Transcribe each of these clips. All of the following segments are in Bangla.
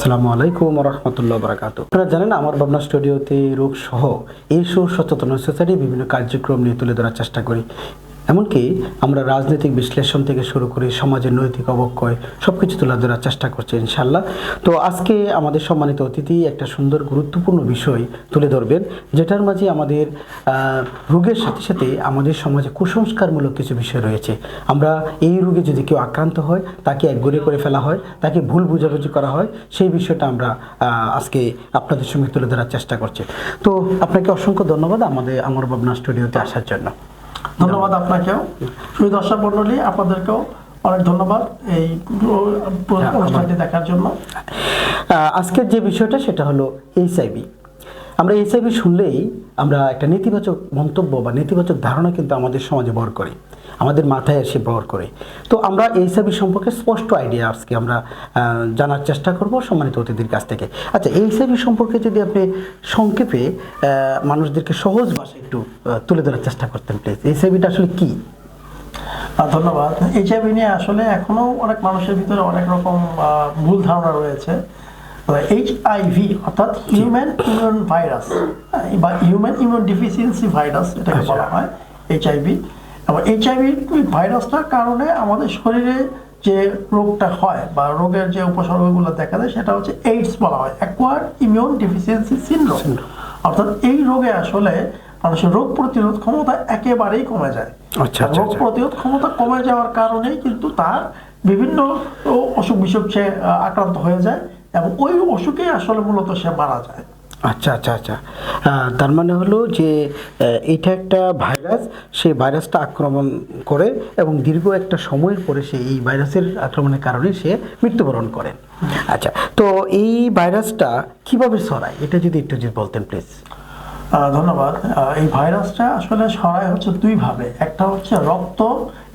আসসালামু আলাইকুম রহমতুল্লাহ বারাকাতুহু। আপনারা জানেন আমার ভাবনা স্টুডিওতে রোগ সহ এই সচেতন সোসাইটি বিভিন্ন কার্যক্রম নিয়ে তুলে ধরার চেষ্টা করি। এমনকি আমরা রাজনৈতিক বিশ্লেষণ থেকে শুরু করে সমাজের নৈতিক অবক্ষয় সব কিছু তুলে ধরার চেষ্টা করছি ইনশাল্লাহ। তো আজকে আমাদের সম্মানিত অতিথি একটা সুন্দর গুরুত্বপূর্ণ বিষয় তুলে ধরবেন, যেটার মাঝে আমাদের রোগের সাথে সাথে আমাদের সমাজে কুসংস্কারমূলক কিছু বিষয় রয়েছে। আমরা এই রোগে যদি কেউ আক্রান্ত হয় তাকে একঘরে করে ফেলা হয়, তাকে ভুল বুঝাবুঝি করা হয়, সেই বিষয়টা আমরা আজকে আপনাদের সঙ্গে তুলে ধরার চেষ্টা করছি। তো আপনাকে অসংখ্য ধন্যবাদ আমার ভাবনা স্টুডিওতে আসার জন্য। ধন্যবাদ আপনাকেও, শুধু দর্শক মণ্ডলী আপনাদেরকেও অনেক ধন্যবাদ এই অনুষ্ঠানটি দেখার জন্য। আজকের যে বিষয়টা সেটা হলো এইচআইভি। আমরা এইচআইভি শুনলেই আমরা একটা নেতিবাচক মন্তব্য বা নেতিবাচক ধারণা কিন্তু আমাদের সমাজে বর করে, আমাদের মাথায় এসে বর করে। তো আমরা এইচআইভি সম্পর্কে স্পষ্ট আইডিয়া আজকে আমরা জানার চেষ্টা করব সম্মানিত অতিথির কাছ থেকে। আচ্ছা, এইচআইভি সম্পর্কে যদি আপনি সংক্ষেপে মানুষদেরকে সহজ ভাষায় একটু তুলে ধরার চেষ্টা করতেন প্লিজ। এইচআইভিটা আসলে কি? ধন্যবাদ। এইচআইভি নিয়ে আসলে এখনো অনেক মানুষের ভিতরে অনেক রকম ভুল ধারণা রয়েছে। এইচআইভি অর্থাৎ হিউম্যান ইমিউন ভাইরাস বা হিউম্যান ইমিউন ডিফিসিয়েন্সি ভাইরাস এটাকে বলা হয় এইচআইভি। এবং এইচআইভি ভাইরাসটার কারণে আমাদের শরীরে যে রোগটা হয় বা রোগের যে উপসর্গগুলো দেখা যায় সেটা হচ্ছে এইডস বলা হয়, অ্যাকোয়ার্ড ইমিউন ডিফিসিয়েন্সি সিনড্রোম। অর্থাৎ এই রোগে আসলে মানুষের রোগ প্রতিরোধ ক্ষমতা একেবারেই কমে যায়। রোগ প্রতিরোধ ক্ষমতা কমে যাওয়ার কারণেই কিন্তু তার বিভিন্ন অসুখ বিসুখ সে আক্রান্ত হয়ে যায় এবং ওই অসুখে আসলে মূলত সে মারা যায়। আচ্ছা আচ্ছা আচ্ছা, তার মানে হলো যে এটা একটা ভাইরাস, সেই ভাইরাসটা আক্রমণ করে এবং দীর্ঘ একটা সময়ের পরে সে এই ভাইরাসের আক্রমণের কারণে সে মৃত্যুবরণ করেন। আচ্ছা, তো এই ভাইরাসটা কিভাবে ছড়ায় এটা যদি একটু বলতেন প্লিজ। ধন্যবাদ। এই ভাইরাসটা আসলে ছড়ায় হচ্ছে দুইভাবে। একটা হচ্ছে রক্ত,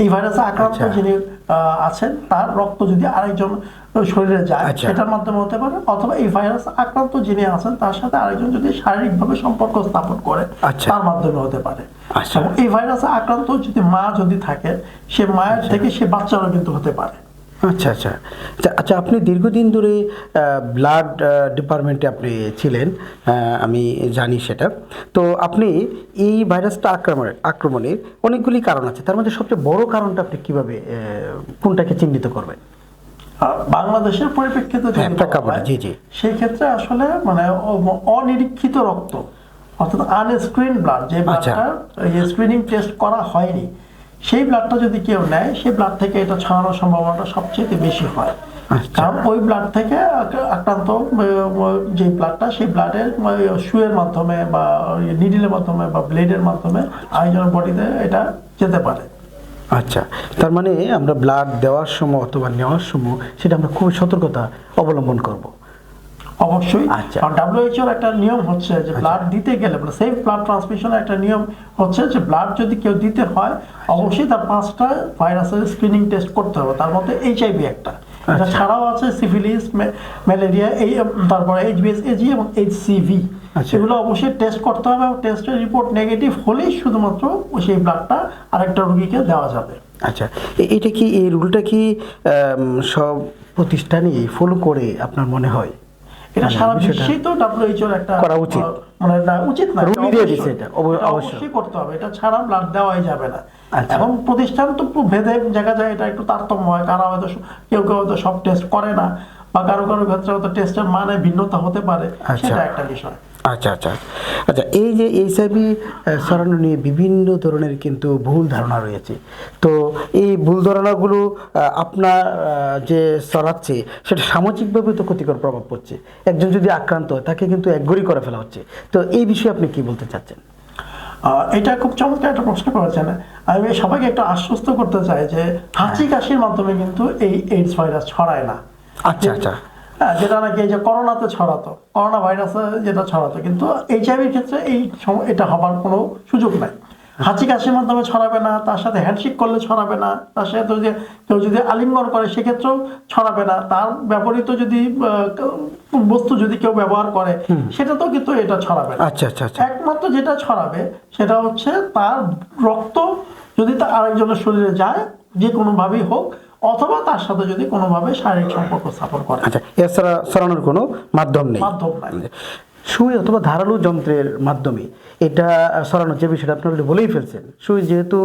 এই ভাইরাসে আক্রান্ত যিনি আছেন তার রক্ত যদি আরেকজন শরীরে যায় সেটার মাধ্যমে হতে পারে, অথবা এই ভাইরাস আক্রান্ত যিনি আছেন তার সাথে আরেকজন যদি শারীরিকভাবে সম্পর্ক স্থাপন করে তার মাধ্যমে হতে পারে। এবং এই ভাইরাসে আক্রান্ত যদি মা যদি থাকে সে মায়ের থেকে সে বাচ্চারও কিন্তু হতে পারে। আচ্ছা আচ্ছা আচ্ছা, আপনি দীর্ঘদিন ধরে ব্লাড ডিপার্টমেন্টে আপনি ছিলেন, আমি জানি সেটা। তো আপনি এই ভাইরাসটা আক্রমণের অনেকগুলি কারণ আছে, তার মধ্যে সবচেয়ে বড় কারণটা আপনি কিভাবে কোনটাকে চিহ্নিত করবেন? বাংলাদেশের পরিপ্রেক্ষিতে সেই ক্ষেত্রে আসলে মানে অনিরীক্ষিত রক্ত অর্থাৎ আনস্ক্রিন ব্লাড, যে ব্লাডটা স্ক্রিনিং টেস্ট করা হয়নি, সেই ব্লাডটা যদি কেউ নেয় সেই ব্লাড থেকে এটা ছড়ানোর সম্ভাবনাটা সবচেয়ে বেশি হয়। কারণ ওই ব্লাড থেকে আক্রান্ত যে ব্লাডটা, সেই ব্লাডের সুয়ের মাধ্যমে বা নিডলের মাধ্যমে বা ব্লেডের মাধ্যমে আরেকজনের বডিতে এটা যেতে পারে। আচ্ছা, তার মানে আমরা ব্লাড দেওয়ার সময় অথবা নেওয়ার সময় সেটা আমরা খুব সতর্কতা অবলম্বন করব। অবশ্যই। আর WHO একটা নিয়ম হচ্ছে যে ব্লাড দিতে গেলে সেফ ব্লাড ট্রান্সমিশনের একটা নিয়ম হচ্ছে যে ব্লাড যদি কেউ দিতে হয় অবশ্যই তার 5টা ভাইরাসের স্ক্রিনিং টেস্ট করতে হবে, তার মধ্যে এইচআইভি একটা। এটা ছাড়াও আছে সিফিলিস, ম্যালেরিয়া, তারপরে HBsAg এবং HCV, এগুলো অবশ্যই টেস্ট করতে হবে এবং টেস্টের রিপোর্ট নেগেটিভ হলেই শুধুমাত্র সেই ব্লাডটা আরেকটা রোগীকে দেওয়া যাবে। আচ্ছা, এটা কি এই রুলটা কি সব প্রতিষ্ঠানই ফলো করে আপনার মনে হয়? এটা সারা বিশ্বেই তো WHO একটা করা উচিত, মানে না উচিত না, রুল দিয়ে দিয়েছে, এটা অবশ্যই করতে হবে। এটা ছাড়া ব্লাড দেওয়াই যাবে না। এখন প্রতিষ্ঠান তো ভেদে জায়গা যায়, এটা একটু তারতম্য হয়, কারণ হয়তো কেউ কেউ হয়তো সব টেস্ট করে না বা কারো কারো ক্ষেত্রে হয়তো টেস্টের মানে ভিন্নতা হতে পারে, সেটা একটা বিষয়। আচ্ছা আচ্ছা আচ্ছা, এই যে এইচআইভি ছড়ানো নিয়ে বিভিন্ন ধরনের কিন্তু ভুল ধারণা রয়েছে। তো এই ভুল ধারণাগুলো আপনার যে ছড়াচ্ছে সেটা সামাজিকভাবে তো ক্ষতিকর প্রভাব পড়ছে। একজন যদি আক্রান্ত হয় তাকে কিন্তু একঘরে করে ফেলা হচ্ছে। তো এই বিষয়ে আপনি কি বলতে চাচ্ছেন? এটা খুব চমৎকার একটা প্রশ্ন করেছেন। আমি সবাইকে একটু আশ্বস্ত করতে চাই যে হাঁচি কাশির মাধ্যমে কিন্তু এই এইডস ভাইরাস ছড়ায় না। আচ্ছা আচ্ছা, যেটা নাকি এই যে করোনাতে ছড়াতো, করোনা ভাইরাসে যেটা ছড়াতো, কিন্তু এইচআইভির ক্ষেত্রে এটা হবার কোনো সুযোগ নাই। হাঁচি কাশির মাধ্যমে ছড়াবে না, তার সাথে হ্যান্ডশেক করলে ছড়াবে না, তার সাথে কেউ যদি আলিঙ্গন করে সেক্ষেত্রেও ছড়াবে না, তার ব্যবহৃত যদি বস্তু যদি কেউ ব্যবহার করে সেটাতেও কিন্তু এটা ছড়াবে না। আচ্ছা আচ্ছা আচ্ছা, একমাত্র যেটা ছড়াবে সেটা হচ্ছে তার রক্ত যদি তা আরেকজনের শরীরে যায়, যে কোনোভাবেই হোক, অথবা তার সাথে যদি কোনোভাবে শারীরিক সম্পর্ক স্থাপন করে। আচ্ছা, এছাড়া সরানোর কোনো মাধ্যম নেই। মাধ্যম নাই। সুই অথবা ধারালো যন্ত্রের মাধ্যমে এটা সরানোর যে বিষয়টা আপনি already বলেই ফেলছেন, সুই যেহেতু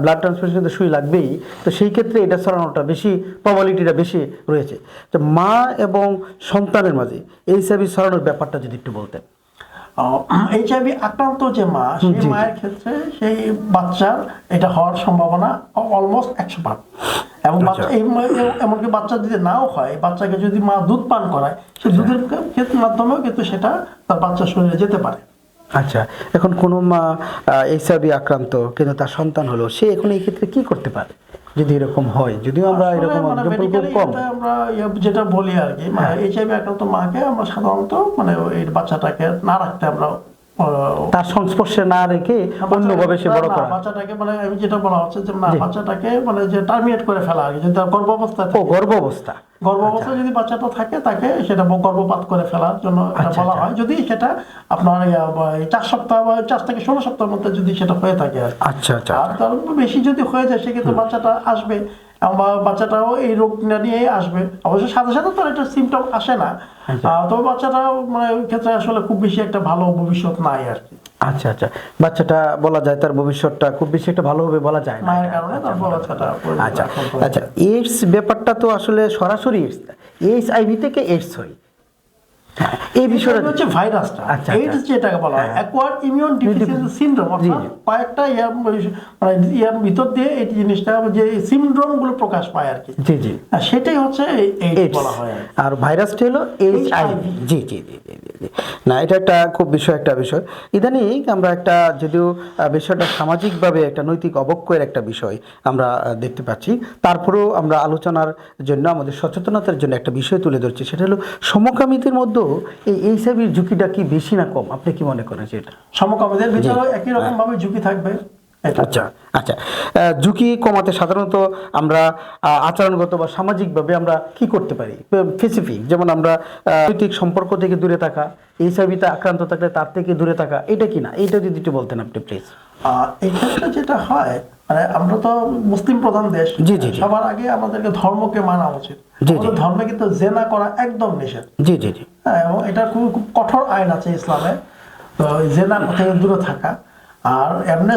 ব্লাড ট্রান্সফিউশন তো সুই লাগবেই, তো সেই ক্ষেত্রে এটা সরানোটা বেশি, প্রবাবিলিটিটা বেশি রয়েছে। তো মা এবং সন্তানের মাঝে এইচআইভি সরানোর ব্যাপারটা যদি একটু বলতেন। এইচআইভি আক্রান্ত যে মা, সেই জি। মায়ের ক্ষেত্রে সেই বাচ্চার এটা হওয়ার সম্ভাবনা অলমোস্ট 100%। এবং বাচ্চা এমনকি বাচ্চা যদি নাও হয়, বাচ্চাকে যদি মা দুধ পান করায়, সেই দুধের মাধ্যমেও কিন্তু সেটা তার বাচ্চার শরীরে যেতে পারে। আচ্ছা, এখন কোনো মা এইচআইভি আক্রান্ত কিন্তু তার সন্তান হলো, সে এখন এই ক্ষেত্রে কি করতে পারে যদি এরকম হয়? যদিও আমরা আসলে এরকম মানে example খুব medically কম। এটা আমরা যেটা বলি আর কি, মানে এইচআইভি আক্রান্ত মাকে আমরা সাধারণত মানে এই বাচ্চাটাকে না রাখতে আমরা তার সংস্পর্শে না রেখে অন্যভাবে সে বড় করা। বাচ্চাটাকে মানে আমি যেটা বলা হচ্ছে যে না, বাচ্চাটাকে মানে যে টার্মিনেট করে ফেলা আর কি, যদি তার গর্ভাবস্থায় ও, থাকে, গর্ভাবস্থা। গর্ভাবস্থায় যদি বাচ্চাটা থাকে, তাকে সেটা গর্ভপাত করে ফেলার জন্য এটা বলা হয়, যদি সেটা আপনার 4 সপ্তাহ বা 4 থেকে 16 সপ্তাহের মধ্যে যদি সেটা হয়ে থাকে আর কি। আচ্ছা আচ্ছা। আর তার বেশি যদি হয়ে যায়, সেক্ষেত্রে বাচ্চাটা আসবে এবং বাচ্চাটাও এই রোগটা নিয়ে আসবে। অবশ্য সাথে সাথে তো একটা সিমটম আসে না, তবে বাচ্চাটা মানে ওই ক্ষেত্রে আসলে খুব বেশি একটা ভালো ভবিষ্যৎ নাই আর কি। আচ্ছা আচ্ছা, বাচ্চাটা বলা যায় তার ভবিষ্যৎটা খুব বেশি একটা ভালো হবে বলা যায় না। মায়ের কারণে তার বাচ্চাটা আচ্ছা আচ্ছা, এইডস ব্যাপারটা তো আসলে সরাসরি এইচআইভি থেকে এইডস হয়, এই বিষয়টা হচ্ছে ভাইরাসটা। আচ্ছা, এইডস যেটাকে বলা হয় অ্যাকোয়ার্ড ইমিউন ডেফিসিয়েন্সি সিনড্রোম, অর্থাৎ কয়েকটা ইয়ার ভিতর দিয়ে এই জিনিসটা যে সিনড্রোম গুলো প্রকাশ পায় আর কি। জি জি, সেটাই হচ্ছে এইডস বলা হয়। আর ভাইরাসটা হলো এইচআইভি। জি জি জি জি জি। না, এটা একটা খুব একটা বিষয়। ইদানিং আমরা একটা, যদিও বিষয়টা সামাজিকভাবে একটা নৈতিক অবক্ষয়ের একটা বিষয় আমরা দেখতে পাচ্ছি, তারপরেও আমরা আলোচনার জন্য, আমাদের সচেতনতার জন্য একটা বিষয় তুলে ধরছি, সেটা হলো সমকামীদের মধ্যে এই এইচআইভির ঝুঁকিটা কি বেশি না কম? আপনি কি মনে করেন সেটা? সমকামীদের ভিতরে একই রকম ভাবে ঝুঁকি থাকবে। আচ্ছা আচ্ছা, ঝুঁকি কমাতে সাধারণত আমরা আচরণগত বা সামাজিকভাবে আমরা কি করতে পারি? স্পেসিফিক, যেমন আমরা নৈতিক সম্পর্ক থেকে দূরে থাকা, এইচআইভিতে আক্রান্ত থাকলে তার থেকে দূরে থাকা, এটা কি না? এটা যদি একটু বলতেন আপনি প্লিজ। এই ক্ষেত্রে যেটা হয়, মানে আমরা তো মুসলিম প্রধান দেশ, জি জি জি। সবার আগে আমাদেরকে ধর্মকে মানা উচিত। জি জি। আমাদের ধর্মে কিন্তু জেনা করা একদম নিষেধ। জি জি জি। হ্যাঁ, এবং এটা খুব খুব কঠোর আইন আছে ইসলামে, তো জেনা থেকে দূরে থাকা। আর এমনি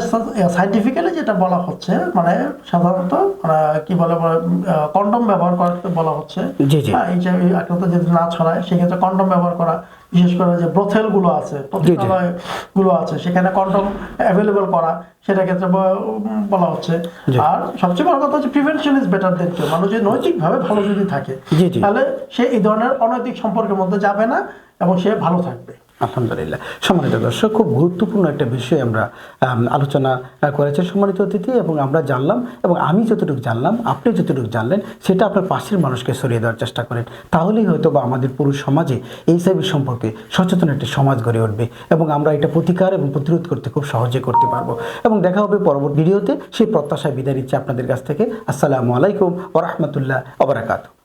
সাইন্টিফিক্যালি যেটা বলা হচ্ছে, মানে সাধারণত কি বলে, কন্ডম ব্যবহার করতে বলা হচ্ছে। জি জি। এইচআইভি আক্রান্ত যদি না ছড়ায়, সেক্ষেত্রে কন্ডম ব্যবহার করা, বিশেষ করে যে ব্রথেল গুলো আছে, পতিতালয় গুলো আছে, সেখানে কন্ডম অ্যাভেলেবল করা, সেটা ক্ষেত্রে বলা হচ্ছে। আর সবচেয়ে বড় কথা হচ্ছে প্রিভেনশন ইজ বেটার দেন কিউর। মানুষ যদি নৈতিকভাবে ভালো যদি থাকে, তাহলে সে এই ধরনের অনৈতিক সম্পর্কের মধ্যে যাবে না এবং সে ভালো থাকবে। আলহামদুলিল্লাহ। সম্মানিত দর্শক, খুব গুরুত্বপূর্ণ একটা বিষয় আমরা আলোচনা করেছেন সম্মানিত অতিথি, এবং আমরা জানলাম, এবং আমি যতটুকু জানলাম, আপনি যতটুকু জানলেন, সেটা আপনার পাশের মানুষকে ছড়িয়ে দেওয়ার চেষ্টা করেন। তাহলেই হয়তো বা আমাদের পুরো সমাজে এইচআইভি সম্পর্কে সচেতন একটি সমাজ গড়ে উঠবে, এবং আমরা এটা প্রতিকার এবং প্রতিরোধ করতে খুব সহজে করতে পারবো। এবং দেখা হবে পরবর্তী ভিডিওতে। সেই প্রত্যাশায় বিদায় নিচ্ছি আপনাদের কাছ থেকে। আসসালামু আলাইকুম ওয়া রাহমাতুল্লাহি ওয়া বারাকাতুহু।